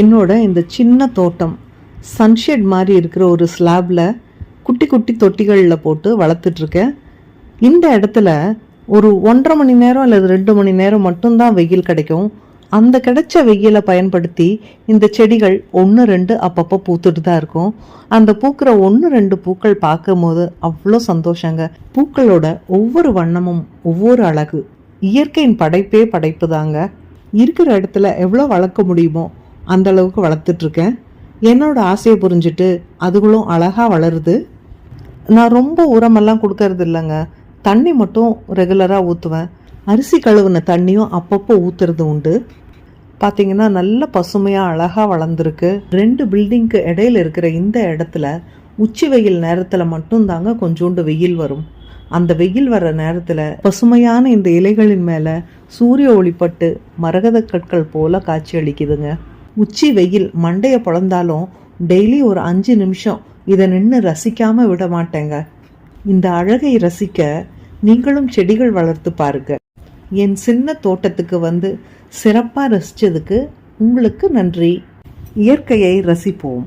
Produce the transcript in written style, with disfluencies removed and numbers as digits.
என்னோட இந்த சின்ன தோட்டம் சன்ஷெட் மாதிரி இருக்கிற ஒரு ஸ்லாபில் குட்டி குட்டி தொட்டிகளில் போட்டு வளர்த்துட்ருக்கேன். இந்த இடத்துல ஒரு 1.5 மணி நேரம் அல்லது 2 மணி நேரம் மட்டும்தான் வெயில் கிடைக்கும். அந்த கிடைச்ச வெயிலை பயன்படுத்தி இந்த செடிகள் 1-2 அப்பப்போ பூத்துட்டு தான் இருக்கும். அந்த பூக்கிற 1-2 பூக்கள் பார்க்கும் போது அவ்வளோ சந்தோஷங்க. பூக்களோட ஒவ்வொரு வண்ணமும் ஒவ்வொரு அழகு. இயற்கையின் படைப்பே படைப்பு தாங்க. இருக்கிற இடத்துல எவ்வளோ வளர்க்க முடியுமோ அந்த அளவுக்கு வளர்த்துட்ருக்கேன். என்னோட ஆசையை புரிஞ்சுட்டு அதுகளும் அழகாக வளருது. நான் ரொம்ப உரமெல்லாம் கொடுக்கறது இல்லைங்க. தண்ணி மட்டும் ரெகுலராக ஊற்றுவேன். அரிசி கழுவுன தண்ணியும் அப்பப்போ ஊற்றுறது உண்டு. பார்த்தீங்கன்னா நல்ல பசுமையாக அழகாக வளர்ந்துருக்கு. 2 பில்டிங்க்கு இடையில இருக்கிற இந்த இடத்துல உச்சி வெயில் நேரத்தில் மட்டும்தாங்க கொஞ்சோண்டு வெயில் வரும். அந்த வெயில் வர்ற நேரத்தில் பசுமையான இந்த இலைகளின் மேலே சூரிய ஒளிப்பட்டு மரகத கற்கள் போல காட்சி அளிக்குதுங்க. உச்சி வெயில் மண்டையை பொழந்தாலும் டெய்லி ஒரு 5 நிமிஷம் இதை நின்று ரசிக்காமல் விட மாட்டேங்க. இந்த அழகை ரசிக்க நீங்களும் செடிகள் வளர்த்து பாருங்க. என் சின்ன தோட்டத்துக்கு வந்து சிறப்பாக ரசித்ததுக்கு உங்களுக்கு நன்றி. இயற்கையை ரசிப்போம்.